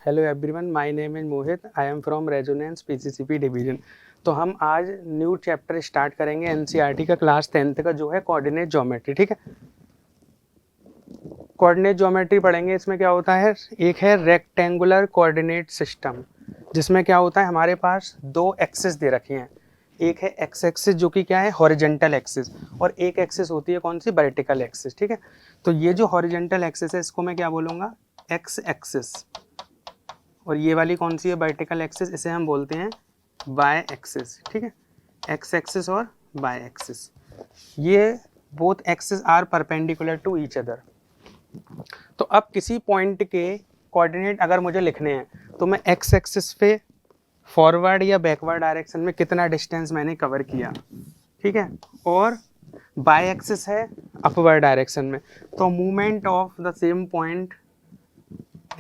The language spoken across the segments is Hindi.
Hello everyone, my name is Mohit. I am from Resonance PCCP division. तो हम आज न्यू चैप्टर स्टार्ट करेंगे एनसीईआरटी का क्लास 10th का, जो है कोऑर्डिनेट ज्योमेट्री। ठीक है, कोऑर्डिनेट ज्योमेट्री पढ़ेंगे। इसमें क्या होता है, एक है रेक्टेंगुलर कोऑर्डिनेट सिस्टम, जिसमें क्या होता है, हमारे पास दो एक्सिस दे रखी हैं। एक है एक्स एक्सिस, जो कि क्या है, हॉरिजेंटल एक्सिस, और एक एक्सिस होती है कौन सी, वर्टिकल एक्सिस। ठीक है, तो ये जो हॉरिजेंटल एक्सिस है, इसको मैं क्या बोलूँगा, एक्स एक्सिस, और ये वाली कौन सी है, वर्टिकल एक्सिस, इसे हम बोलते हैं वाई एक्सिस। ठीक है, एक्स एक्सिस और वाई एक्सिस, ये both axis are perpendicular to each other. तो अब किसी पॉइंट के कोऑर्डिनेट अगर मुझे लिखने हैं, तो मैं एक्स एक्सिस पे फॉरवर्ड या बैकवर्ड डायरेक्शन में कितना डिस्टेंस मैंने कवर किया, ठीक है, और बाई एक्सिस है अपवर्ड डायरेक्शन में, तो movement of the same point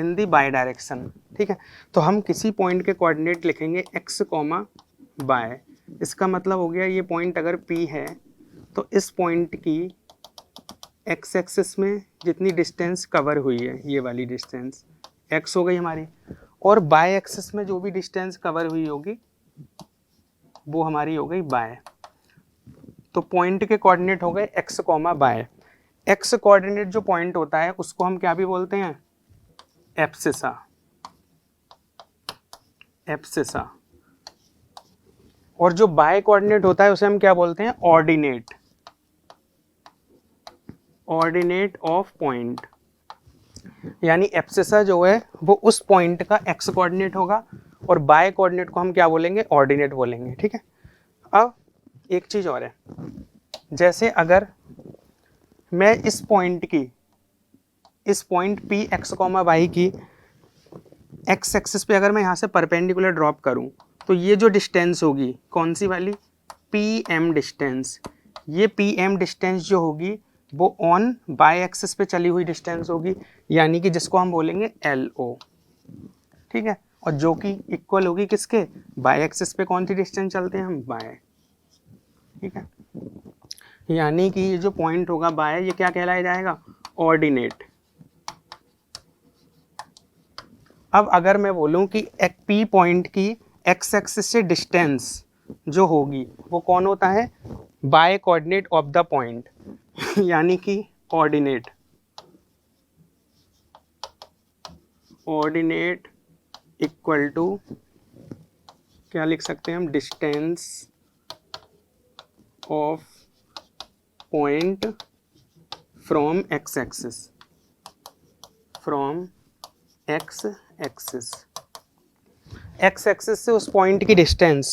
in the by direction. ठीक है, तो हम किसी पॉइंट के कोऑर्डिनेट लिखेंगे एक्स कॉमा बाय। इसका मतलब हो गया, ये पॉइंट अगर P है तो इस पॉइंट की एक्स एक्सिस में जितनी डिस्टेंस कवर हुई है, ये वाली डिस्टेंस x हो गई हमारी, और बाय एक्सिस में जो भी डिस्टेंस कवर हुई होगी वो हमारी हो गई बाय। तो पॉइंट के कोऑर्डिनेट हो गए X comma Y. X coordinate जो पॉइंट होता है उसको हम क्या भी बोलते हैं, एब्सिसा। एब्सिसा। और जो बाय कोऑर्डिनेट होता है उसे हम क्या बोलते हैं, ऑर्डिनेट। ऑर्डिनेट ऑफ पॉइंट, यानी एब्सिसा जो है वो उस पॉइंट का एक्स कोऑर्डिनेट होगा, और बाय कोऑर्डिनेट को हम क्या बोलेंगे, ऑर्डिनेट बोलेंगे। ठीक है, अब एक चीज और है, जैसे अगर मैं इस पॉइंट की, इस point P X comma Y की एक्स एक्सिस पे अगर मैं यहाँ से परपेंडिकुलर ड्रॉप करूँ, तो ये जो डिस्टेंस होगी कौन सी वाली, पी एम डिस्टेंस, ये पी एम डिस्टेंस जो होगी वो ऑन बाय एक्सिस पे चली हुई डिस्टेंस होगी, यानी कि जिसको हम बोलेंगे एल ओ। ठीक है, और जो कि इक्वल होगी किसके, बाय एक्सिस पे कौन सी डिस्टेंस चलते हैं हम, बाय। ठीक है, यानी कि ये जो पॉइंट होगा बाय, ये क्या कहलाया जाएगा, ऑर्डिनेट। अब अगर मैं बोलूं कि एक पी पॉइंट की एक्स एक्सिस से डिस्टेंस जो होगी वो कौन होता है, by coordinate of the point, यानी कि ऑर्डिनेट। ऑर्डिनेट इक्वल टू क्या लिख सकते हैं हम, distance of point from x axis, from x axis. X axis से उस पॉइंट की डिस्टेंस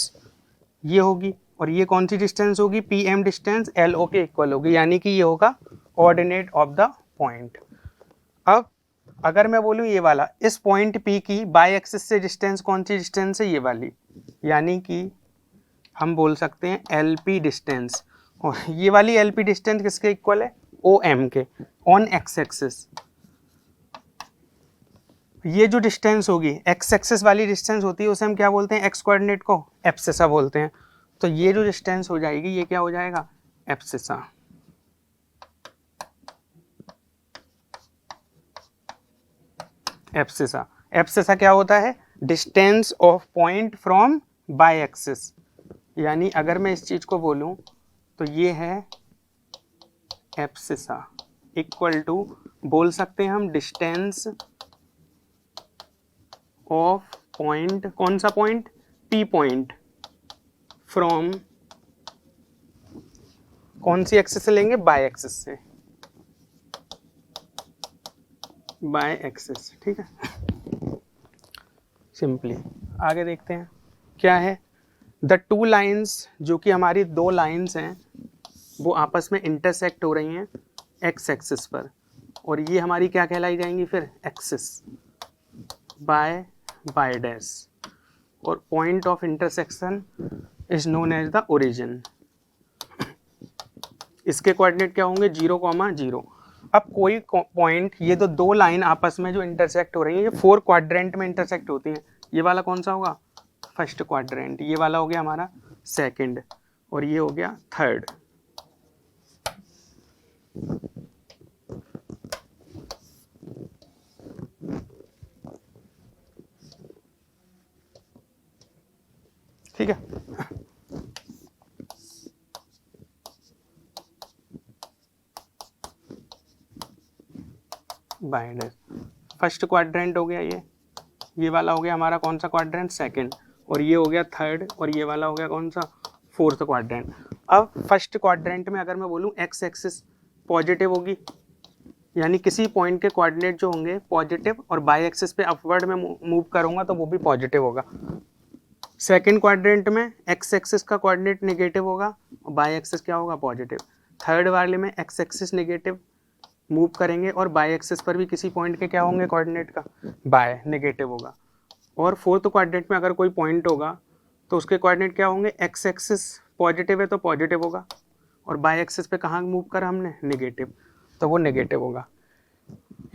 ये होगी, और ये कौन सी डिस्टेंस होगी, P M distance L O के इक्वल होगी, यानी कि ये होगा ऑर्डिनेट ऑफ द पॉइंट। अब अगर मैं बोलूँ ये वाला, इस पॉइंट पी की बाय एक्सिस से डिस्टेंस कौन सी डिस्टेंस है, ये वाली, यानी कि हम बोल सकते हैं एल पी डिस्टेंस, और ये वाली एल पी डिस्टेंस किसके इक्वल है, ओ एम के, ऑन एक्स एक्सिस। ये जो डिस्टेंस होगी एक्स एक्सिस वाली डिस्टेंस होती है, उसे हम क्या बोलते हैं, एक्स कोऑर्डिनेट को एब्सिसा बोलते हैं। तो ये जो डिस्टेंस हो जाएगी ये क्या हो जाएगा, एब्सिसा। एब्सिसा। एब्सिसा क्या होता है, distance of point from by Axis, यानी अगर मैं इस चीज को बोलूं तो ये है एब्सिसा इक्वल टू, बोल सकते हैं हम डिस्टेंस ऑफ पॉइंट, कौन सा पॉइंट, पी पॉइंट, फ्रॉम कौन सी एक्सिस से लेंगे, बाय एक्सिस से, बाय एक्सिस। ठीक है, सिंपली आगे देखते हैं क्या है, द टू लाइंस, जो कि हमारी दो लाइंस हैं वो आपस में इंटरसेक्ट हो रही हैं एक्स एक्सिस पर, और ये हमारी क्या कहलाई जाएंगी फिर, एक्सिस, बाय बाय डैश, और point of intersection is known as the origin. इसके कोऑर्डिनेट क्या होंगे, 0, 0। अब कोई पॉइंट, ये तो दो लाइन आपस में जो इंटरसेक्ट हो रही है, ये 4 क्वाड्रेंट में इंटरसेक्ट होती हैं। ये वाला कौन सा होगा, फर्स्ट क्वाड्रेंट, ये वाला हो गया हमारा सेकंड, और ये हो गया third. By dash. First quadrant हो गया ये वाला हो गया हमारा कौन सा क्वाड्रेंट, सेकंड, और ये हो गया थर्ड, और ये वाला हो गया कौन सा, फोर्थ क्वाड्रेंट। अब फर्स्ट क्वाड्रेंट में अगर मैं बोलूँ एक्स एक्सिस पॉजिटिव होगी, यानी किसी पॉइंट के कोऑर्डिनेट जो होंगे पॉजिटिव, और बाई एक्सिस पे अपवर्ड में मूव करूंगा तो वो भी पॉजिटिव होगा। सेकंड क्वाड्रेंट में एक्स एक्सिस का कोऑर्डिनेट नेगेटिव होगा और बाई एक्सिस क्या होगा, पॉजिटिव। थर्ड वाले में एक्स एक्सिस नेगेटिव मूव करेंगे और बाई एक्सिस पर भी किसी पॉइंट के क्या होंगे कोऑर्डिनेट का, बाय नेगेटिव होगा। और फोर्थ क्वाड्रेंट में अगर कोई पॉइंट होगा तो उसके कोऑर्डिनेट क्या होंगे, एक्स एक्सिस पॉजिटिव है तो पॉजिटिव होगा, और बाई एक्सिस पे कहाँ मूव करा हमने, नेगेटिव, तो वो नेगेटिव होगा।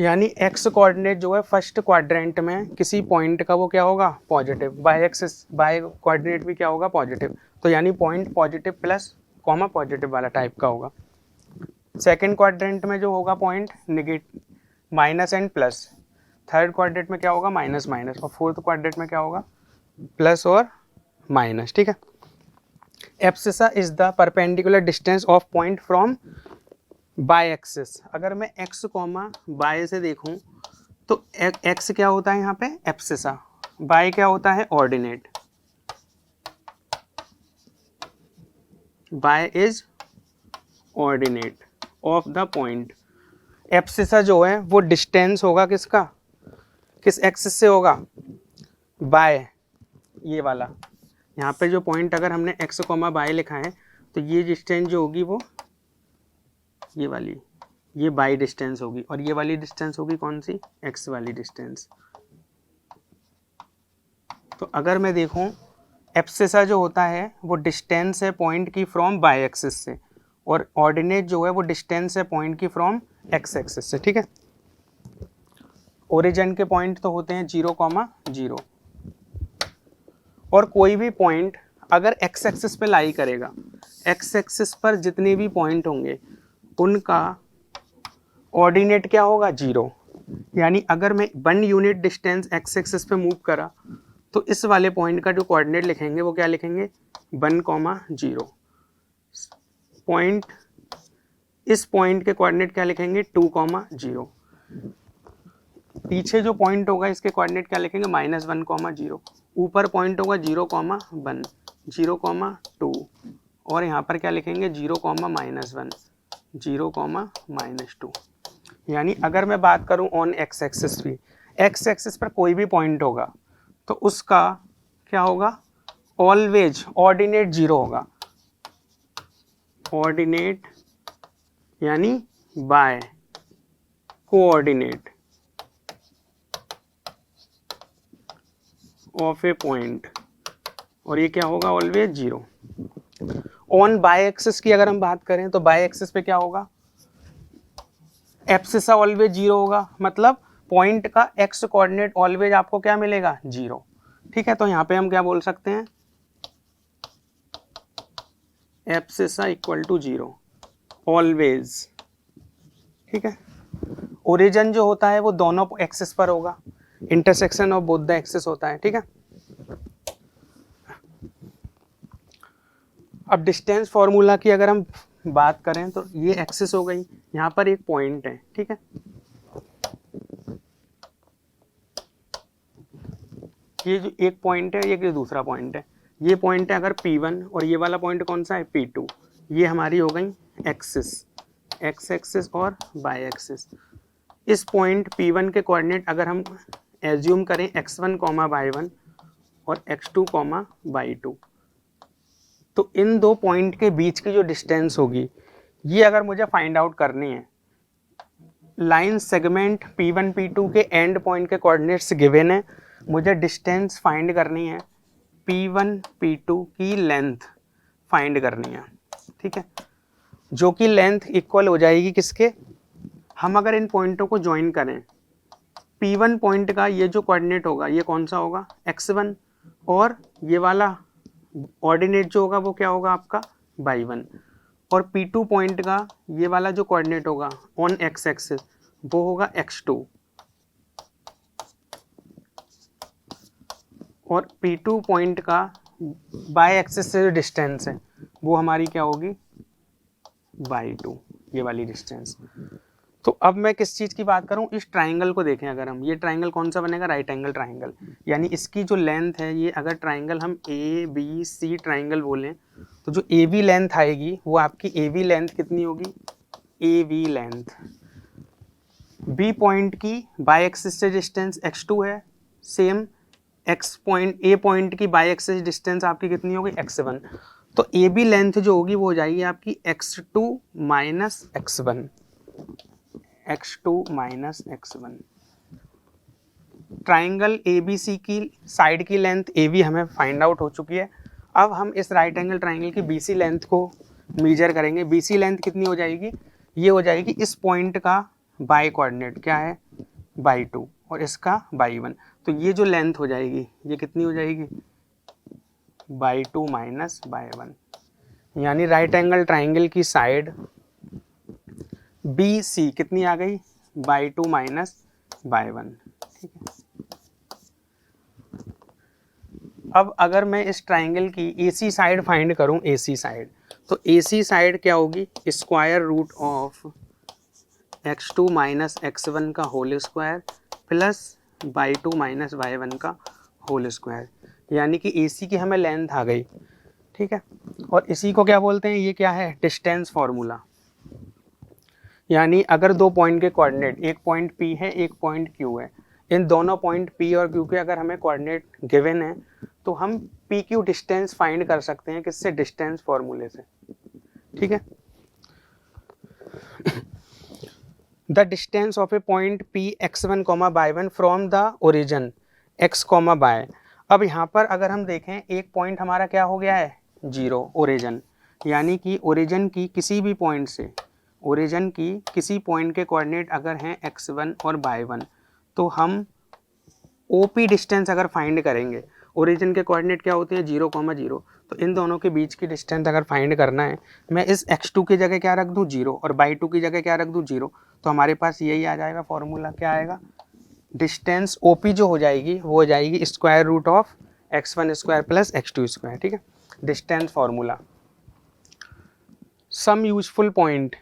यानी एक्स कोऑर्डिनेट जो है फर्स्ट क्वाड्रेंट में किसी पॉइंट का वो क्या होगा, positive, by axis by coordinate भी क्या होगा, पॉजिटिव, तो यानी point positive plus comma positive वाला टाइप का होगा। सेकंड क्वाड्रेंट में जो होगा point negative, minus and plus. Third quadrant में क्या होगा, माइनस माइनस, और फोर्थ क्वाड्रेंट में क्या होगा, प्लस और माइनस। ठीक है। Abscissa is the perpendicular distance of point from by Axis. अगर मैं एक्स कॉमा बाय से देखूं तो एक्स क्या होता है यहाँ पे, एब्सिसा, बाय क्या होता है, ordinate, Y is ordinate of the point. Abscissa जो है वो डिस्टेंस होगा किसका, किस एक्सिस से होगा, बाय, ये वाला। यहाँ पे जो पॉइंट अगर हमने एक्स कॉमा बाय लिखा है तो ये डिस्टेंस जो होगी वो ये वाली, ये बाई डिस्टेंस होगी, और ये वाली डिस्टेंस होगी कौन सी, एक्स वाली डिस्टेंस। तो अगर मैं देखूं एब्सिसा जो होता है वो डिस्टेंस है पॉइंट की फ्रॉम बाई एक्सिस से, और ऑर्डिनेट जो है वो डिस्टेंस है पॉइंट की फ्रॉम एक्स एक्सिस से। ठीक है। ओरिजिन के पॉइंट तो होते हैं 0,0, और कोई भी पॉइंट अगर एक्स एक्सिस पे लाई करेगा, एक्स एक्सिस पर जितने भी पॉइंट होंगे उनका ऑर्डिनेट क्या होगा, 0। यानी अगर मैं 1 यूनिट डिस्टेंस एक्स एक्सिस पे मूव करा तो इस वाले पॉइंट का जो कोऑर्डिनेट लिखेंगे वो क्या लिखेंगे, 1,0। पॉइंट, इस पॉइंट के कोऑर्डिनेट क्या लिखेंगे, 2,0। पीछे जो पॉइंट होगा इसके कोऑर्डिनेट क्या लिखेंगे, -1,0। ऊपर पॉइंट होगा 0,1, 0,2, और यहाँ पर क्या लिखेंगे, 0,-1, 0,-2। यानी अगर मैं बात करूं ऑन एक्स एक्सिस भी, एक्स एक्सिस पर कोई भी पॉइंट होगा तो उसका क्या होगा, ऑलवेज ऑर्डिनेट 0 होगा, ऑर्डिनेट यानी by coordinate of a point, और ये क्या होगा, ऑलवेज 0। ऑन बाय एक्सिस की अगर हम बात करें तो बाय एक्सिस पे क्या होगा, एब्सिसा ऑलवेज 0 होगा, मतलब पॉइंट का एक्स कोऑर्डिनेट ऑलवेज आपको क्या मिलेगा, 0। ठीक है। तो यहाँ पे हम क्या बोल सकते हैं, एब्सिसा इक्वल टू 0 ऑलवेज। ठीक है। ओरिजिन जो होता है वो दोनों एक्सिस पर होगा, intersection of both the axis होता है। ठीक है। अब डिस्टेंस फॉर्मूला की अगर हम बात करें तो ये एक्सिस हो गई, यहाँ पर एक पॉइंट है। ठीक है। ये जो एक पॉइंट है, ये जो दूसरा पॉइंट है, ये पॉइंट है अगर P1, और ये वाला पॉइंट कौन सा है, P2। ये हमारी हो गई एक्सिस, एक्स एक्सिस और बाय एक्सिस। इस पॉइंट P1 के कोऑर्डिनेट अगर हम एज्यूम करें x1, y1 और x2, y2, तो इन दो पॉइंट के बीच की जो डिस्टेंस होगी ये अगर मुझे फाइंड आउट करनी है, लाइन सेगमेंट P1 P2 के एंड पॉइंट के कोऑर्डिनेट्स गिवन है, मुझे डिस्टेंस फाइंड करनी है, P1 P2 की लेंथ फाइंड करनी है। ठीक है। जो कि लेंथ इक्वल हो जाएगी किसके, हम अगर इन पॉइंटों को ज्वाइन करें, P1 पॉइंट का ये जो कोऑर्डिनेट होगा ये कौन सा होगा, x1, और ये वाला ऑर्डिनेट जो होगा वो क्या होगा आपका, y1, और P2 पॉइंट का ये वाला जो कोऑर्डिनेट होगा ऑन x एक्सिस वो होगा x2, और P2 पॉइंट का बाय एक्सिस से जो डिस्टेंस है वो हमारी क्या होगी, y2, ये वाली डिस्टेंस। तो अब मैं किस चीज़ की बात करूं, इस ट्राइंगल को देखें। अगर हम ये ट्राइंगल कौन सा बनेगा, राइट एंगल ट्राइंगल, यानी इसकी जो लेंथ है, ये अगर ट्राइंगल हम ए बी सी ट्राइंगल बोलें तो जो ए बी लेंथ आएगी वो आपकी ए बी लेंथ कितनी होगी, A B length. B point की बाई एक्सिस से डिस्टेंस x2 है, same X point A point की बाई एक्सिस डिस्टेंस आपकी कितनी होगी, x1। तो ए बी लेंथ जो होगी वो हो जाएगी आपकी x2 minus x1, x2 minus x1। Triangle A B C की साइड की लेंथ ए बी हमें फाइंड आउट हो चुकी है। अब हम इस राइट एंगल ट्राइंगल की बी सी लेंथ को मेजर करेंगे। बी सी लेंथ कितनी हो जाएगी, ये हो जाएगी इस पॉइंट का बाई कोऑर्डिनेट क्या है, बाई 2, और इसका बाई 1। तो ये जो लेंथ हो जाएगी ये कितनी हो जाएगी, बाई 2 माइनस बाई 1, यानी राइट एंगल ट्राइंगल की साइड बी सी कितनी आ गई, बाई 2 माइनस बाई 1। ठीक है, अब अगर मैं इस ट्राइंगल की ए सी साइड फाइंड करूं, ए सी साइड, तो ए सी साइड क्या होगी, square root of x2 minus x1 का whole square plus y 2 minus y 1 का होल स्क्वायर, यानी कि ए सी की हमें लेंथ आ गई। ठीक है, और इसी को क्या बोलते हैं, ये क्या है, डिस्टेंस फार्मूला। यानी अगर दो पॉइंट के कोऑर्डिनेट, एक पॉइंट P है एक पॉइंट Q है, इन दोनों पॉइंट P और Q के अगर हमें कोऑर्डिनेट गिवन है तो हम PQ डिस्टेंस फाइंड कर सकते हैं किससे, डिस्टेंस फार्मूले से। ठीक है, the distance of a point P x1 y 1 from the origin x y. अब यहाँ पर अगर हम देखें एक पॉइंट हमारा क्या हो गया है, 0 ओरिजिन, यानी कि ओरिजिन की किसी भी पॉइंट से, ओरिजिन की किसी पॉइंट के कोऑर्डिनेट अगर हैं x1 और बाई 1, तो हम OP डिस्टेंस अगर फाइंड करेंगे, ओरिजिन के कोऑर्डिनेट क्या होते हैं 0, 0, तो इन दोनों के बीच की डिस्टेंस अगर फाइंड करना है, मैं इस x2 की जगह क्या रख दूं 0 और बाई 2 की जगह क्या रख दूं 0, तो हमारे पास यही आ जाएगा फॉर्मूला, क्या आएगा, डिस्टेंस OP जो हो जाएगी वो हो जाएगी square root of x1 square plus x2 square. ठीक है, distance formula. Some useful point,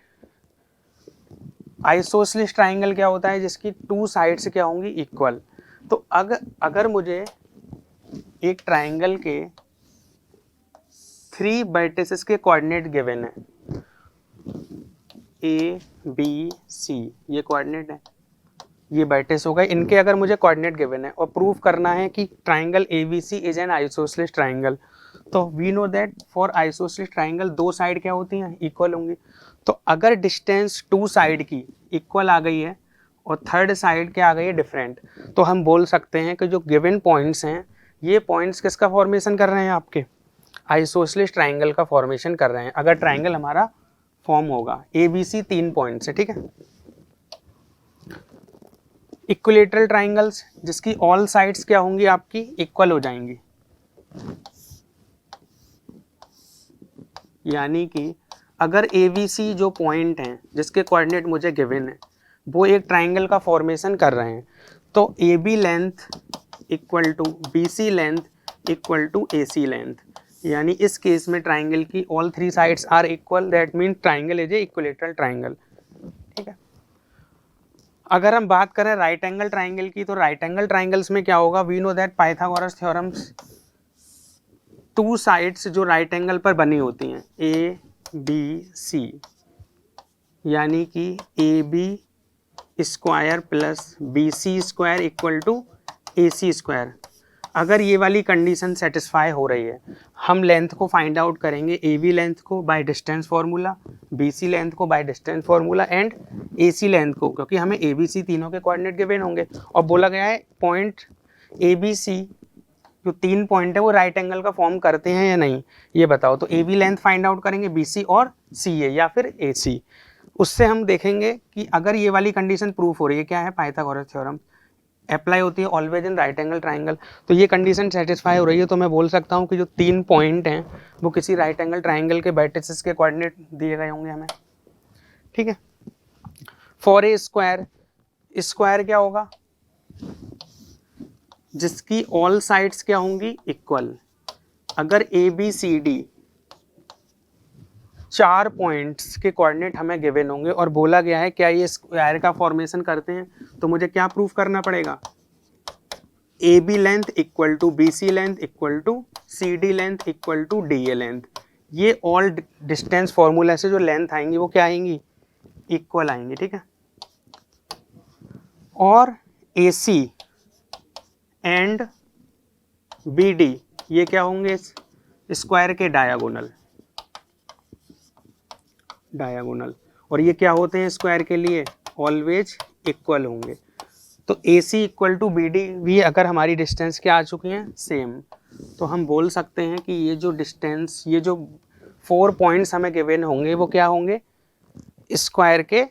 isosceles triangle क्या होता है, जिसकी टू साइड्स क्या होंगी, इक्वल। तो अगर मुझे एक ट्राइंगल के 3 वर्टिसेस के कोऑर्डिनेट गिवन है, A B C, ये कोऑर्डिनेट है, ये वर्टिस हो गए, इनके अगर मुझे कोऑर्डिनेट गिवन है और प्रूफ करना है कि triangle ABC is an isosceles triangle, तो we know that for isosceles triangle दो साइड क्या होती हैं, इक्वल होंगी। तो अगर डिस्टेंस टू साइड की इक्वल आ गई है और थर्ड साइड क्या आ गई है, डिफरेंट, तो हम बोल सकते हैं कि जो गिवन पॉइंट्स हैं, ये पॉइंट्स किसका फॉर्मेशन कर रहे हैं, आपके आइसोसेलेस ट्राइंगल का फॉर्मेशन कर रहे हैं, अगर ट्राइंगल हमारा फॉर्म होगा। ABC 3 पॉइंट्स है। ठीक है, इक्विलेटरल ट्राइंगल्स जिसकी ऑल साइड्स क्या होंगी, आपकी इक्वल हो जाएंगी, यानी कि अगर ABC जो पॉइंट हैं जिसके कोऑर्डिनेट मुझे गिवन है वो एक ट्राइंगल का फॉर्मेशन कर रहे हैं, तो AB length equal to BC length equal to AC length, यानी इस केस में ट्राइंगल की all 3 sides are equal, that mean triangle is a equilateral triangle. ठीक है, अगर हम बात करें राइट एंगल ट्राइंगल की, तो राइट एंगल ट्राइंगल्स में क्या होगा, we know that Pythagoras theorems, two sides जो राइट एंगल पर बनी होती हैं ABC, यानी कि AB square plus BC square equal to AC square. अगर ये वाली कंडीशन सेटिस्फाई हो रही है, हम लेंथ को फाइंड आउट करेंगे, AB लेंथ को by distance formula, BC length को by distance formula and AC length को, क्योंकि हमें ABC तीनों के कोऑर्डिनेट गिवन होंगे और बोला गया है पॉइंट ABC जो 3 पॉइंट है वो राइट एंगल का फॉर्म करते हैं या नहीं, ये बताओ। तो AB लेंथ फाइंड आउट करेंगे, BC और CA या फिर AC, उससे हम देखेंगे कि अगर ये वाली कंडीशन प्रूफ हो रही है, क्या है, पाइथागोरस थ्योरम अप्लाई होती है always in right angle triangle, तो ये कंडीशन सेटिस्फाई हो रही है, तो मैं बोल सकता हूँ कि जो 3 पॉइंट हैं वो किसी राइट एंगल ट्राइंगल के वर्टिसेस के कोऑर्डिनेट दिए गए होंगे हमें। ठीक है, फॉर ए स्क्वायर, स्क्वायर क्या होगा, जिसकी ऑल साइड्स क्या होंगी, इक्वल। अगर ABCD 4 पॉइंट्स के कोऑर्डिनेट हमें गिवन होंगे और बोला गया है क्या ये स्क्वायर का फॉर्मेशन करते हैं, तो मुझे क्या प्रूफ करना पड़ेगा, A B length equal to B C length equal to C D length equal to D A length. ये ऑल डिस्टेंस फॉर्मूला से जो लेंथ आएंगी वो क्या आएंगी, इक्वल आएंगी, ठीक है। और ए सी एंड बी डी ये क्या होंगे, स्क्वायर के डायगोनल, और ये क्या होते हैं स्क्वायर के लिए, ऑलवेज इक्वल होंगे। तो ए सी इक्वल टू बी डी भी अगर हमारी डिस्टेंस क्या आ चुकी हैं सेम, तो हम बोल सकते हैं कि ये जो डिस्टेंस, ये जो 4 पॉइंट्स हमें गिवन होंगे वो क्या होंगे, स्क्वायर के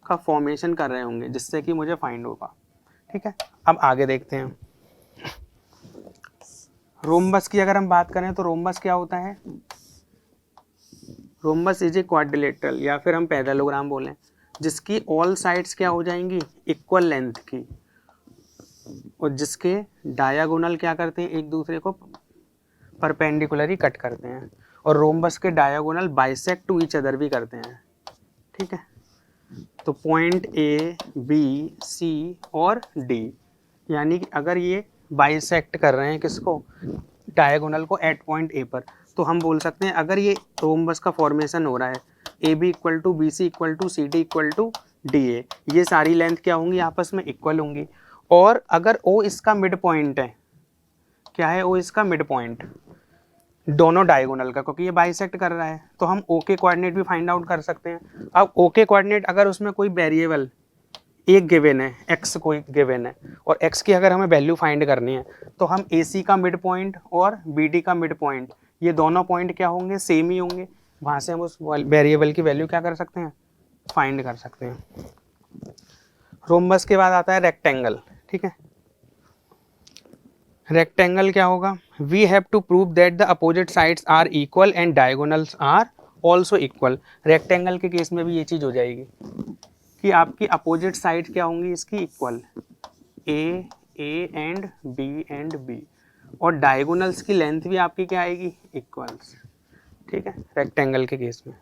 का फॉर्मेशन कर रहे होंगे, जिससे कि मुझे फाइंड होगा, ठीक है। अब आगे देखते हैं, रोम्बस की अगर हम बात करें तो रोम्बस क्या होता है, रोम्बस इज ए क्वाड्रिलेटरल या फिर हम पैरेललोग्राम बोलें, जिसकी ऑल साइड्स क्या हो जाएंगी, इक्वल लेंथ की, और जिसके डायगोनल क्या करते हैं, एक दूसरे को परपेंडिकुलरली कट करते हैं, और रोम्बस के diagonal bisect to each other भी करते हैं, ठीक है। तो पॉइंट ए बी सी और डी, यानी कि अगर ये बाइसेक्ट कर रहे हैं किसको, डायगोनल को एट पॉइंट ए पर, तो हम बोल सकते हैं अगर ये रोम्बस का फॉर्मेशन हो रहा है, A B equal to B C equal to C D equal to D A, ये सारी लेंथ क्या होंगी, आपस में इक्वल होंगी। और अगर ओ इसका मिड पॉइंट है, क्या है ओ इसका मिड पॉइंट दोनों डायगोनल का, क्योंकि ये बाइसेक्ट कर रहा है, तो हम ओ के कोऑर्डिनेट भी फाइंड आउट कर सकते हैं। अब ओ के कोऑर्डिनेट अगर उसमें कोई वेरिएबल एक गिवन है, एक्स कोई गिवन है, और एक्स की अगर हमें वैल्यू फाइंड करनी है, तो हम ए सी का मिड पॉइंट और बी डी का मिड पॉइंट, ये दोनों पॉइंट क्या होंगे, सेम ही होंगे, वहाँ से हम उस वेरिएबल की वैल्यू क्या कर सकते हैं, फाइंड कर सकते हैं। रोम्बस के बाद आता है रेक्टेंगल, ठीक है। रेक्टेंगल क्या होगा, we have to prove that the opposite sides are equal and diagonals are also equal. Rectangle के केस में भी ये चीज़ हो जाएगी कि आपकी अपोजिट साइड क्या होंगी इसकी, इक्वल, ए एंड बी, और डायगोनल्स की लेंथ भी आपकी क्या आएगी, इक्वल्स, ठीक है, रेक्टेंगल के केस में।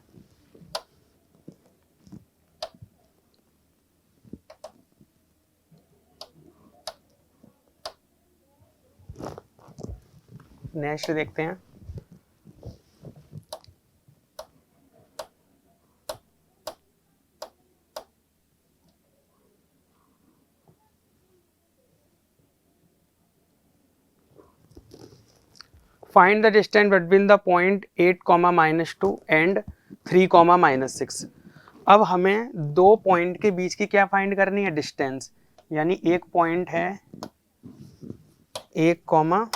नेक्स्ट देखते हैं, find the distance between the point 8, -2 and 3, -6। अब हमें दो पॉइंट के बीच की क्या फाइंड करनी है, डिस्टेंस, यानी एक पॉइंट है 1,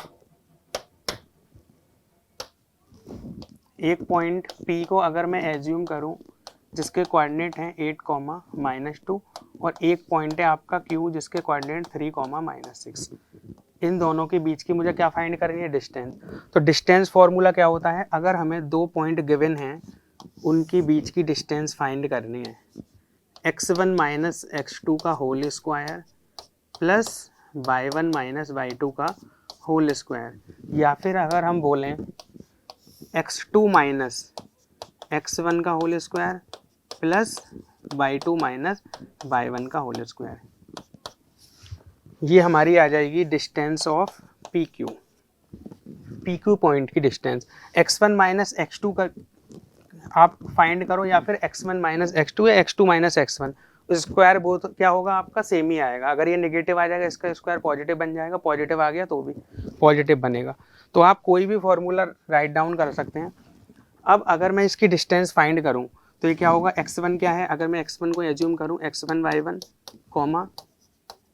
पॉइंट P को अगर मैं एज्यूम करूं जिसके कोऑर्डिनेट हैं 8, -2, और एक पॉइंट है आपका Q जिसके कोऑर्डिनेट 3, -6। इन दोनों के बीच की मुझे क्या फाइंड करनी है, डिस्टेंस। तो डिस्टेंस फॉर्मूला क्या होता है, अगर हमें दो पॉइंट गिवन हैं उनके बीच की डिस्टेंस फाइंड करनी है, x1 - x2 का whole square plus y1 - y2 का होल स्क्वायर, या फिर अगर हम बोलें x2 - x1 का whole square plus y2 - y1 का होल स्क्वायर, ये हमारी आ जाएगी डिस्टेंस ऑफ PQ पॉइंट की डिस्टेंस। x1 - x2 का आप फाइंड करो, या फिर x1 - x2 या x2 - x1, स्क्वायर बोथ क्या होगा आपका, सेम ही आएगा। अगर ये नेगेटिव आ जाएगा इसका स्क्वायर पॉजिटिव बन जाएगा, पॉजिटिव आ गया तो भी पॉजिटिव बनेगा। तो आप कोई भी फॉर्मूला राइट डाउन कर सकते हैं। अब अगर मैं इसकी डिस्टेंस फाइंड करूं तो ये क्या होगा, x1 क्या है, अगर मैं x1 को एज्यूम करूं x1 y1,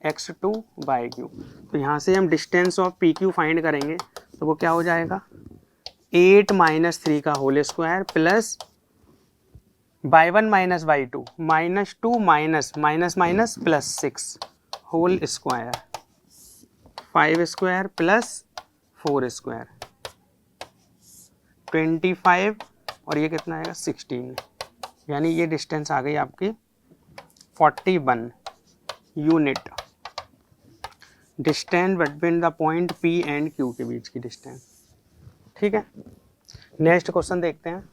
x2 yq, तो यहाँ से हम डिस्टेंस ऑफ PQ फाइंड करेंगे, तो वो क्या हो जाएगा, 8 - 3 का whole square plus y1 - y2 -2 minus plus 6 whole square, 5 square plus 4 square, 25, और ये कितना आएगा 16, यानी ये डिस्टेंस आ गई आपकी 41 unit, distance between the point P and Q के बीच की डिस्टेंस, ठीक है। नेक्स्ट क्वेश्चन देखते हैं,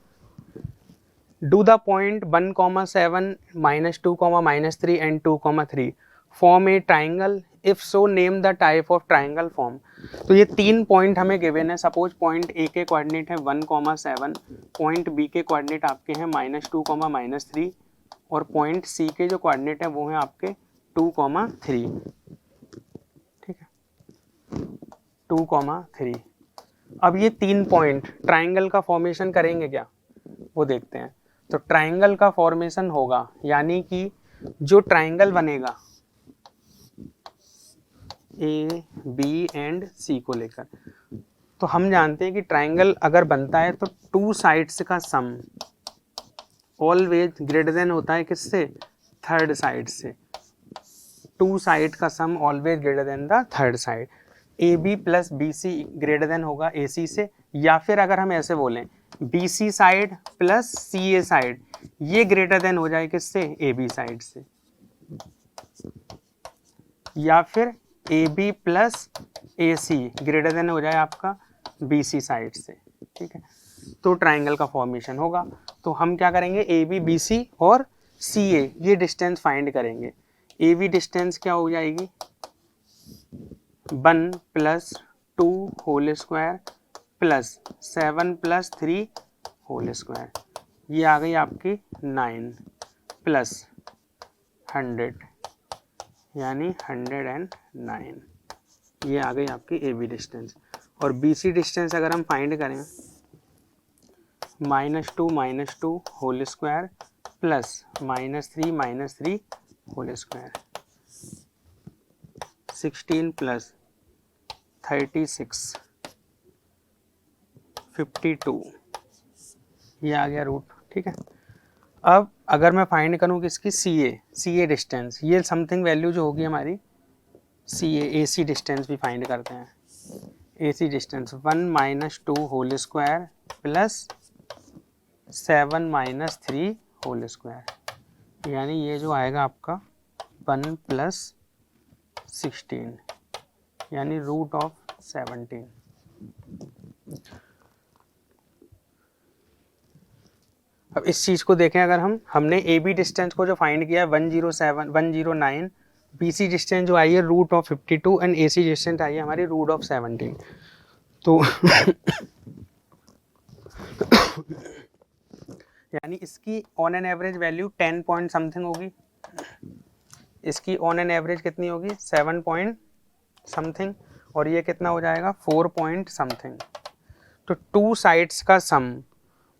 do the point 1,7 -2, -3 and 2,3 form A triangle, if so name the type of triangle form. तो ये 3 पॉइंट हमें गिवन है। सपोज पॉइंट ए के कोऑर्डिनेट है 1,7, पॉइंट बी के कोऑर्डिनेट आपके हैं -2, -3 और पॉइंट सी के जो कोऑर्डिनेट है वो हैं आपके 2,3। ठीक है, 2,3। अब ये 3 पॉइंट ट्राइंगल का फॉर्मेशन करेंगे क्या, वो देखते हैं। तो ट्राइंगल का फॉर्मेशन होगा, यानी कि जो ट्राइंगल बनेगा ए बी एंड सी को लेकर, तो हम जानते हैं कि ट्राइंगल अगर बनता है तो 2 साइड्स का सम ऑलवेज ग्रेटर देन होता है किससे, थर्ड साइड से। 2 साइड का sum always greater than the third side. A B plus B C greater than होगा ए सी से, या फिर अगर हम ऐसे बोलें B C side plus C A side, ये ग्रेटर देन हो जाए किससे, ए बी साइड से, या फिर A B plus A C greater than हो जाए आपका बी सी साइड से। ठीक है, तो ट्राइंगल का फॉर्मेशन होगा। तो हम क्या करेंगे, ए बी बी सी और सी ए ये डिस्टेंस फाइंड करेंगे। ए बी डिस्टेंस क्या हो जाएगी, 1 + 2 whole square plus 7 + 3 whole square, ये आ गई आपकी 9 प्लस 100 यानी 109, ये आ गई आपकी ए बी डिस्टेंस। और बी सी डिस्टेंस अगर हम फाइंड करें -2 - 2 whole square plus -3 - 3 whole square, 16 + 36 52, ये आ गया रूट। ठीक है, अब अगर मैं फाइंड करूँ किसकी, सी ए डिस्टेंस, ये समथिंग वैल्यू जो होगी हमारी ए सी डिस्टेंस भी फाइंड करते हैं। A C distance 1 - 2 whole square plus 7 - 3 whole square, यानी ये जो आएगा आपका 1 + 16 यानी √17। अब इस चीज़ को देखें, अगर हमने ए बी डिस्टेंस को जो फाइंड किया 109, बी सी डिस्टेंस जो आई है √52 एंड ए सी डिस्टेंस आई है हमारी √17। तो यानी इसकी on an average value 10 point something होगी, इसकी ऑन एन एवरेज कितनी होगी 7 पॉइंट समथिंग, और ये कितना हो जाएगा 4 पॉइंट समथिंग। तो 2 साइड्स का सम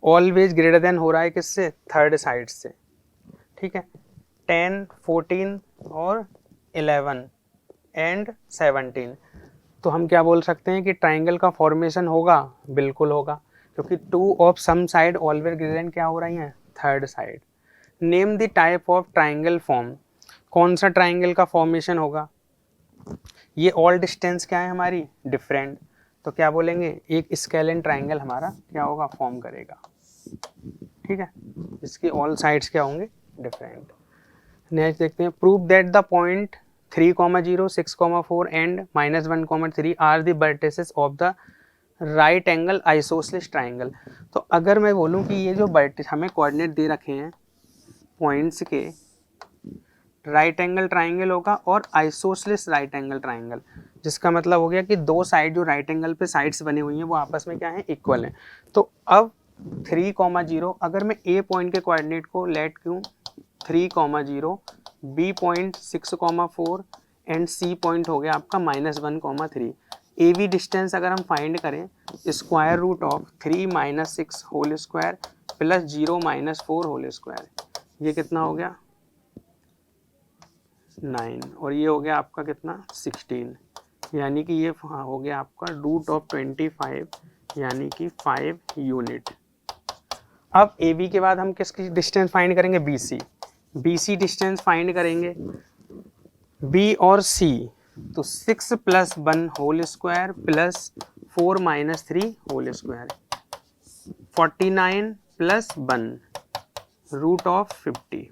ऑलवेज ग्रेटर देन हो रहा है किससे, थर्ड साइड से। ठीक है, 10, 14 और 11 एंड 17, तो हम क्या बोल सकते हैं कि ट्राइंगल का फॉर्मेशन होगा, बिल्कुल होगा, क्योंकि 2 of sum side always greater than क्या हो रही हैं, third side. Name the type of triangle form, कौन सा ट्राइंगल का फॉर्मेशन होगा, ये ऑल डिस्टेंस क्या है हमारी, डिफरेंट, तो क्या बोलेंगे, एक स्केलन ट्राइंगल हमारा क्या होगा, फॉर्म करेगा। ठीक है, इसके ऑल साइड्स क्या होंगे, डिफरेंट। नेक्स्ट देखते हैं, prove that the point 3,0, 6,4 and -1,3 are the vertices of the right angle isosceles triangle. तो अगर मैं बोलूं कि ये जो वर्टिस हमें कोऑर्डिनेट दे रखे हैं पॉइंट्स के, राइट एंगल ट्राइंगल होगा और आइसोसेलेस राइट एंगल ट्राइंगल, जिसका मतलब हो गया कि 2 साइड जो राइट एंगल पे साइड्स बनी हुई हैं वो आपस में क्या है, इक्वल हैं। तो अब 3,0, अगर मैं ए पॉइंट के कोऑर्डिनेट को लेट क्यों 3,0, B point 6,4 and C point हो गया आपका -1,3। ए बी डिस्टेंस अगर हम फाइंड करें square root of 3 - 6 whole square plus 0 - 4 whole square, ये कितना हो गया 9, और ये हो गया आपका कितना 16, यानी कि ये हो गया आपका √25 यानी कि 5 यूनिट। अब ए बी के बाद हम किसकी डिस्टेंस फाइंड करेंगे, B C. B C distance find करेंगे बी और सी, तो 6 + 1 whole square plus 4 - 3 whole square, 49 + 1 √50।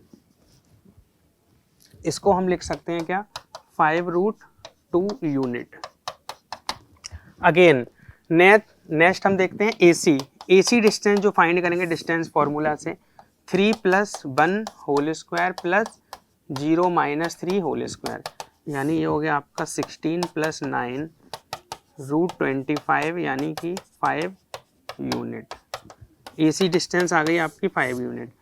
इसको हम लिख सकते हैं क्या, 5√2 यूनिट। अगेन नेक्स्ट हम देखते हैं ए सी डिस्टेंस जो फाइंड करेंगे डिस्टेंस फॉर्मूला से 3 + 1 whole square plus 0 - 3 whole square, यानी ये हो गया आपका 16 + 9 √25 यानी कि 5 यूनिट। AC डिस्टेंस आ गई आपकी 5 यूनिट।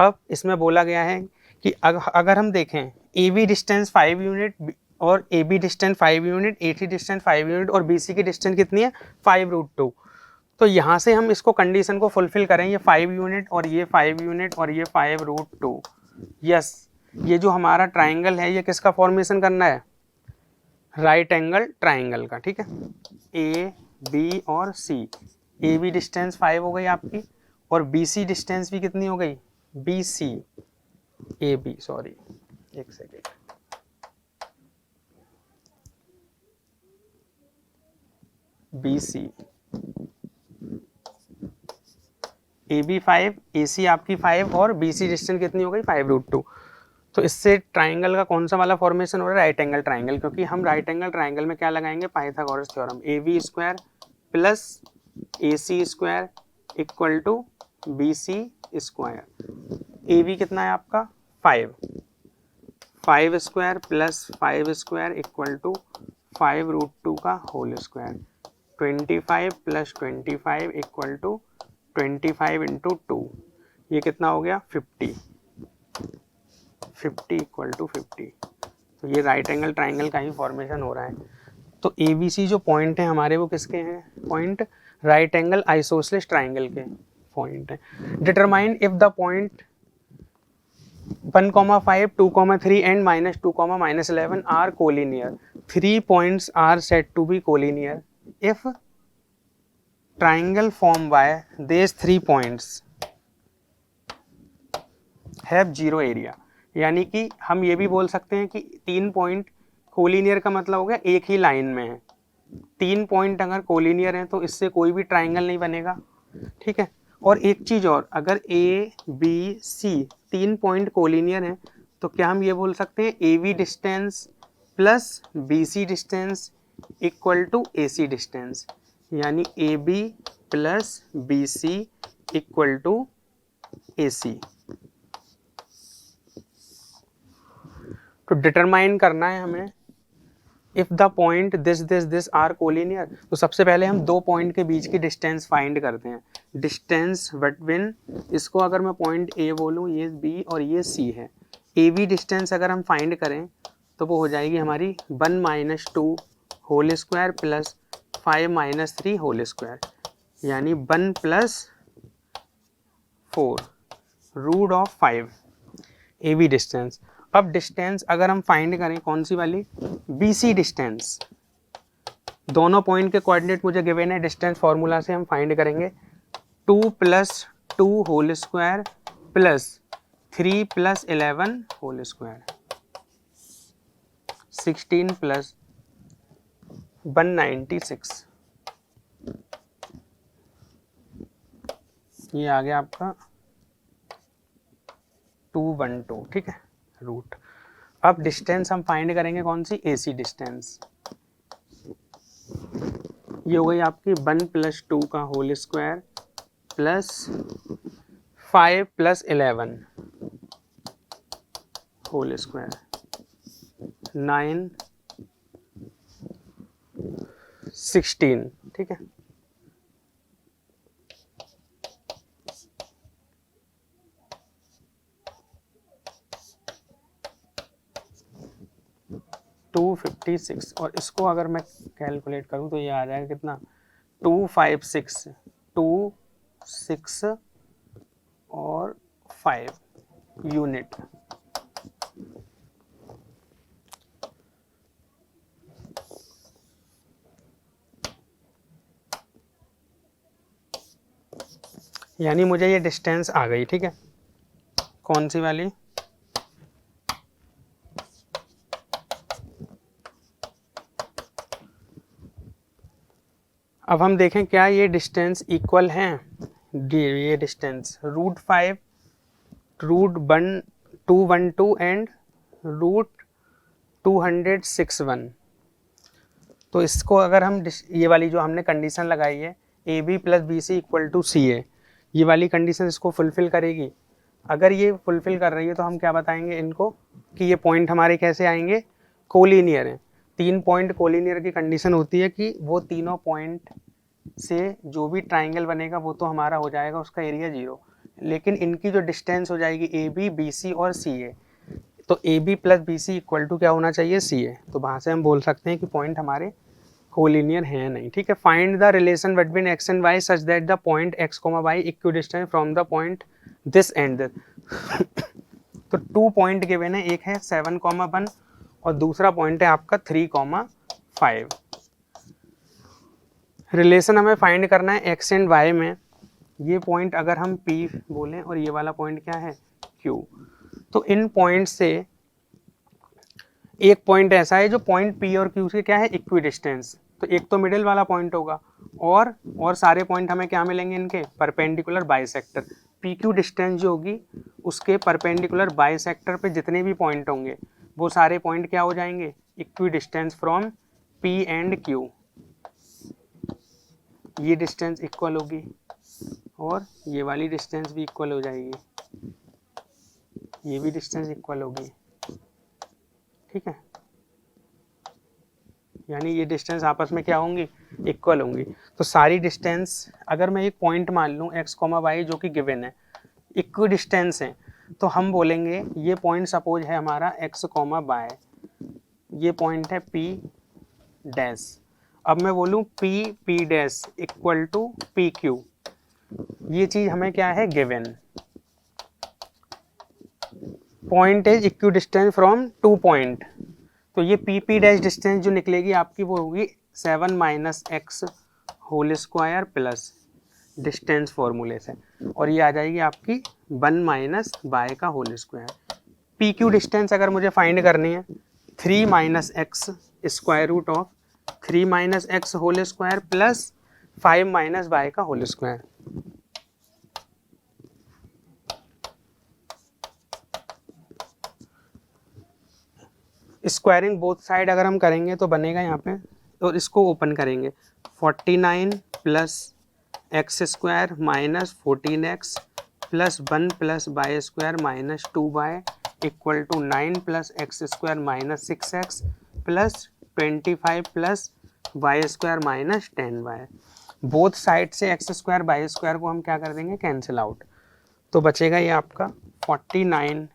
अब इसमें बोला गया है कि अगर हम देखें AB डिस्टेंस 5 यूनिट और AB distance 5 unit, AC distance 5 unit और BC की डिस्टेंस कितनी है 5√2, तो यहाँ से हम इसको कंडीशन को फुलफिल करें, ये 5 यूनिट और ये 5 यूनिट और ये 5√2। यस, ये जो हमारा ट्राइंगल है ये किसका फॉर्मेशन करना है, राइट एंगल ट्राइंगल का। ठीक है, A, B और C। AB डिस्टेंस 5 हो गई आपकी और BC डिस्टेंस भी कितनी हो गई, BC, AB सॉरी एक सेकेंड, BC, AB 5, AC आपकी 5 और BC डिस्टेंस कितनी हो गई 5√2। तो इससे ट्राइंगल का कौन सा वाला फॉर्मेशन हो रहा है, राइट एंगल ट्राइंगल, क्योंकि हम राइट एंगल ट्राइंगल में क्या लगाएंगे, Pythagoras theorem, AB square plus AC square equal to BC square. AB कितना है आपका 5 square plus 5 square equal to 5√2 का होल स्क्वायर, 25 + 25 इक्वल टू 25 × 2, ये कितना हो गया 50 इक्वल टू 50। तो ये राइट एंगल ट्राइंगल का ही फॉर्मेशन हो रहा है। तो ABC जो पॉइंट है हमारे वो किसके हैं, point right angle isosceles triangle के पॉइंट है। Determine if the point 1,5, 2,3 and -2, -11 are collinear, 3 points are said to be collinear if triangle formed by these 3 points have 0 area। यानी कि हम ये भी बोल सकते हैं कि 3 पॉइंट कोलिनियर का मतलब हो गया एक ही लाइन में है। 3 पॉइंट अगर कोलिनियर हैं तो इससे कोई भी ट्राइंगल नहीं बनेगा। ठीक है, और एक चीज़ और, अगर ABC 3 पॉइंट कोलिनियर हैं तो क्या हम ये बोल सकते हैं AB distance plus BC distance equal to AC distance, यानी AB plus BC equal to AC। तो डिटरमाइन करना है हमें if the point this are collinear. तो सबसे पहले हम 2 पॉइंट के बीच की डिस्टेंस फाइंड करते हैं। डिस्टेंस बिटवीन, इसको अगर मैं पॉइंट A बोलूँ, ये B और ये C है। AB डिस्टेंस अगर हम फाइंड करें तो वो हो जाएगी हमारी 1 - 2 whole square plus 5 - 3 whole square, यानी 1 + 4 √5 AB डिस्टेंस। अब डिस्टेंस अगर हम फाइंड करें कौन सी वाली, BC डिस्टेंस, दोनों पॉइंट के कोऑर्डिनेट मुझे गिवन है, डिस्टेंस फार्मूला से हम फाइंड करेंगे 2 + 2 whole square plus 3 + 11 whole square, 16 + 196, ये आ गया आपका 212। ठीक है, रूट। अब डिस्टेंस हम फाइंड करेंगे कौन सी, AC डिस्टेंस, ये हो गई आपकी 1 + 2 का whole square plus 5 + 11 whole square, 9 16। ठीक है, $256, और इसको अगर मैं कैलकुलेट करूं तो ये आ जाएगा कितना, 256, 2 6 और 5 यूनिट। यानी मुझे ये डिस्टेंस आ गई। ठीक है, कौन सी वाली, अब हम देखें क्या ये डिस्टेंस इक्वल हैं। ये डिस्टेंस √5 √212 एंड √261। तो इसको अगर हम ये वाली जो हमने कंडीशन लगाई है AB + BC = CA, ये वाली कंडीशन इसको फुलफिल करेगी। अगर ये फुलफिल कर रही है तो हम क्या बताएंगे इनको कि ये पॉइंट हमारे कैसे आएंगे, कोलिनियर हैं। 3 पॉइंट कोलिनियर की कंडीशन होती है कि वो तीनों पॉइंट से जो भी ट्राइंगल बनेगा वो तो हमारा हो जाएगा उसका एरिया 0, लेकिन इनकी जो डिस्टेंस हो जाएगी ए बी, बी सी और सी ए, तो A B plus B C equal to क्या होना चाहिए, सी ए। तो वहाँ से हम बोल सकते हैं कि पॉइंट हमारे कोलिनियर है नहीं। ठीक है, find the relation between x and y such that the point x comma y equidistant from the point this and this. तो 2 पॉइंट गिवन है, एक है 7,1 और दूसरा पॉइंट है आपका 3,5। रिलेशन हमें फाइंड करना है एक्स एंड वाई में। ये पॉइंट अगर हम P बोलें और ये वाला पॉइंट क्या है Q, तो इन पॉइंट से एक पॉइंट ऐसा है जो पॉइंट P और Q से क्या है, इक्विडिस्टेंस। तो एक तो मिडिल वाला पॉइंट होगा और सारे पॉइंट हमें क्या मिलेंगे, इनके परपेंडिकुलर बाइसेक्टर। PQ डिस्टेंस जो होगी उसके परपेंडिकुलर बाइसेक्टर पे जितने भी पॉइंट होंगे वो सारे पॉइंट क्या हो जाएंगे, equidistance from P and Q। ये डिस्टेंस इक्वल होगी और ये वाली डिस्टेंस भी इक्वल हो जाएगी, ये भी डिस्टेंस इक्वल होगी। ठीक है, यानी ये डिस्टेंस आपस में क्या होंगी, इक्वल होंगी। तो सारी डिस्टेंस, अगर मैं एक पॉइंट मान लूँ एक्स कॉमा वाई जो कि गिवन है, इक्वी डिस्टेंस है, तो हम बोलेंगे ये पॉइंट सपोज है हमारा एक्स कॉमा वाई, ये पॉइंट है पी डैश। अब मैं बोलूँ P P dash equal to P Q, ये चीज हमें क्या है, given. Point is equidistant from 2 point, तो ये पी पी डैश डिस्टेंस जो निकलेगी आपकी वो होगी 7 minus x whole square plus distance फॉर्मूले से, और ये आ जाएगी आपकी 1 माइनस बाय का whole square. P Q distance अगर मुझे फाइंड करनी है 3 minus x square root of 3 minus x whole square plus 5 minus y का whole square. Squaring both side अगर हम करेंगे तो बनेगा यहाँ पे, तो इसको ओपन करेंगे 49 plus x square minus 14x plus 1 plus y square minus 2y equal to 9 plus x square minus 6x plus 25 plus y square minus 10y। Both side से एक्स स्क्वायर बाई स्क्वायर को हम क्या कर देंगे, कैंसिल आउट। तो बचेगा ये आपका 49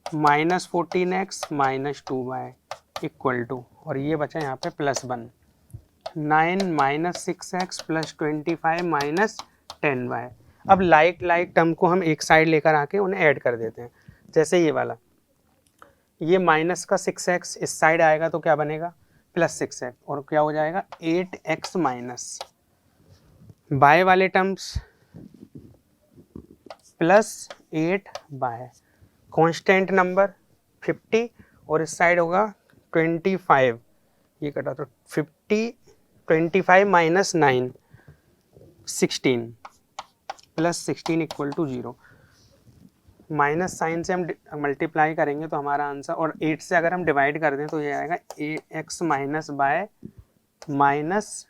minus 14x minus 2y equal to, और ये बचा यहाँ पे plus 1, 9 minus 6x plus 25 minus 10y। अब लाइक टर्म को हम एक साइड लेकर आके उन्हें ऐड कर देते हैं। जैसे ये वाला, ये माइनस का 6x इस साइड आएगा तो क्या बनेगा, प्लस 6x, और क्या हो जाएगा 8x माइनस बाय वाले terms plus 8y, constant number 50 और इस साइड होगा 25, ये कटा तो 50 25 minus 9 16 plus 16 equal to 0। Minus sign से हम मल्टीप्लाई करेंगे तो हमारा आंसर, और 8 से अगर हम डिवाइड कर दें तो ये आएगा x minus y minus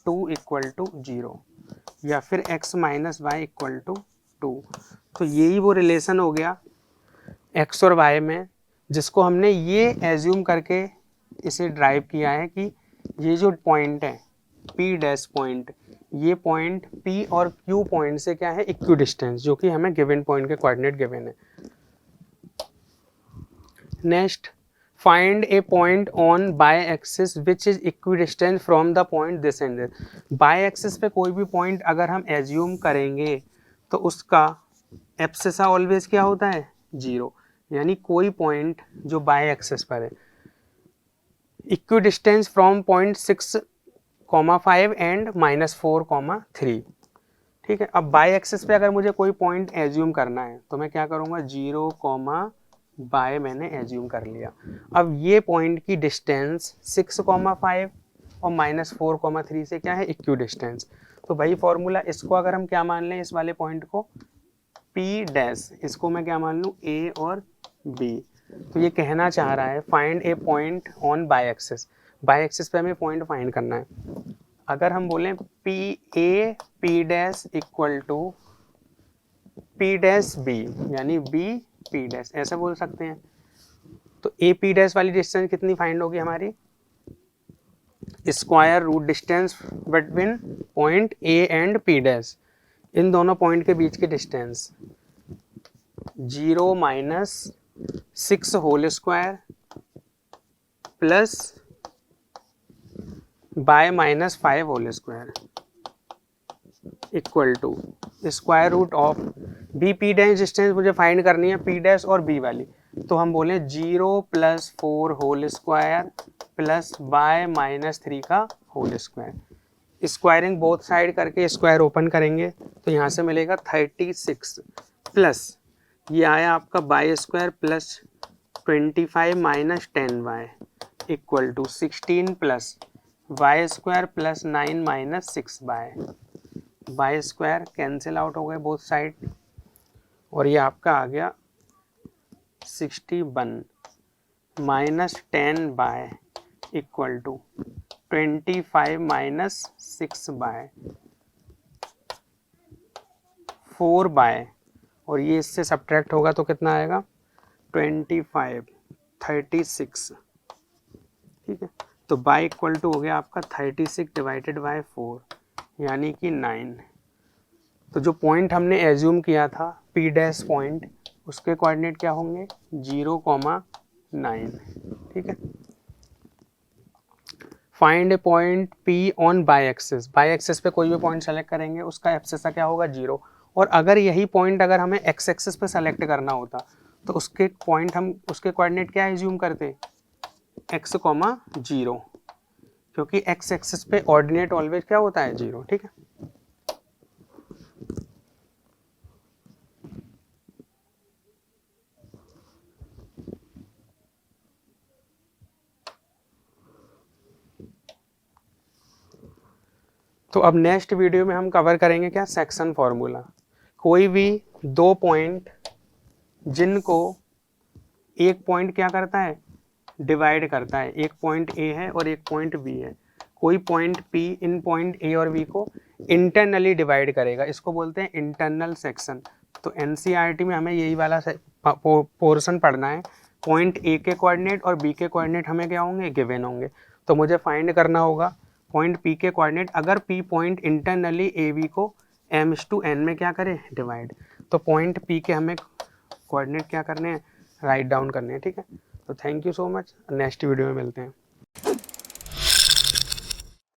2 equal to 0, या फिर x minus y equal to 2। तो यही वो रिलेशन हो गया x और y में, जिसको हमने ये एज्यूम करके इसे ड्राइव किया है कि ये जो पॉइंट है P डैश पॉइंट, ये पॉइंट P और Q पॉइंट से क्या है, इक्वी डिस्टेंस, जो कि हमें गिवन पॉइंट के कोऑर्डिनेट गिवन है। Next, find a point on y axis which is equidistant from the point this and this. Y axis पे कोई भी पॉइंट अगर हम एज्यूम करेंगे तो उसका एब्सिसा ऑलवेज क्या होता है, 0, यानी कोई पॉइंट जो बाय एक्सिस पर है। Equidistant from point 6,5 and -4,3। ठीक है, अब बाय एक्सिस पे अगर मुझे कोई पॉइंट एज्यूम करना है तो मैं क्या करूँगा, 0, बाय मैंने एज्यूम कर लिया। अब ये पॉइंट की डिस्टेंस 6,5 और -4,3 से क्या है, इक्वी डिस्टेंस। तो वही फॉर्मूला, इसको अगर हम क्या मान लें, इस वाले पॉइंट को P डैश, इसको मैं क्या मान लूँ, A और B। तो ये कहना चाह रहा है find a point on y axis. Y axis पे हमें पॉइंट फाइंड करना है। अगर हम बोलें P A P dash equal to P dash B, यानी बी पी डैश, ऐसे बोल सकते हैं। तो ए पी डैश वाली डिस्टेंस कितनी फाइंड होगी हमारी, square root distance between point A and P dash, इन दोनों पॉइंट के बीच की distance 0 minus 6 whole square plus y minus 5 whole square equal to square root of B P dash distance मुझे फाइंड करनी है पी डैश और बी वाली, तो हम बोले 0 plus 4 whole square plus y minus 3 का whole square. Squaring both side करके स्क्वायर ओपन करेंगे तो यहाँ से मिलेगा 36 प्लस ये आया आपका y square plus 25 minus 10y equal to 16 plus y square plus 9 minus 6y। Y square cancel out हो गए बोथ साइड और ये आपका आ गया 61 minus 10y equal to 25 minus 6y 4y, और ये इससे सब्ट्रैक्ट होगा तो कितना आएगा 25 36, ठीक है। तो y इक्वल टू हो गया आपका 36 डिवाइडेड बाय 4 यानी कि 9। तो जो पॉइंट हमने एज्यूम किया था P डैश पॉइंट, उसके कोऑर्डिनेट क्या होंगे 0,9, ठीक है। Find a point P on by axis, by axis पे कोई भी पॉइंट सेलेक्ट करेंगे उसका एब्सिसा क्या होगा 0, और अगर यही पॉइंट अगर हमें एक्स एक्सिस पे सेलेक्ट करना होता तो उसके पॉइंट हम उसके कोऑर्डिनेट क्या एज्यूम करते x, 0, क्योंकि एक्स एक्सिस पे ऑर्डिनेट ऑलवेज क्या होता है 0, ठीक है। तो अब नेक्स्ट वीडियो में हम कवर करेंगे क्या सेक्शन फॉर्मूला। कोई भी दो पॉइंट जिनको एक पॉइंट क्या करता है डिवाइड करता है, एक पॉइंट ए है और एक पॉइंट बी है, कोई point P in point A और बी को इंटरनली डिवाइड करेगा, इसको बोलते हैं इंटरनल सेक्शन। तो एनसीईआरटी में हमें यही वाला पोर्शन पढ़ना है। पॉइंट ए के कोऑर्डिनेट और बी के कोऑर्डिनेट हमें क्या होंगे गिवन होंगे, तो मुझे फाइंड करना होगा पॉइंट पी के कोऑर्डिनेट अगर P point internally A B को m/n में क्या करें डिवाइड, तो पॉइंट पी के हमें कोऑर्डिनेट क्या करने हैं राइट डाउन करने हैं, ठीक है। तो thank you so much, next video में मिलते हैं।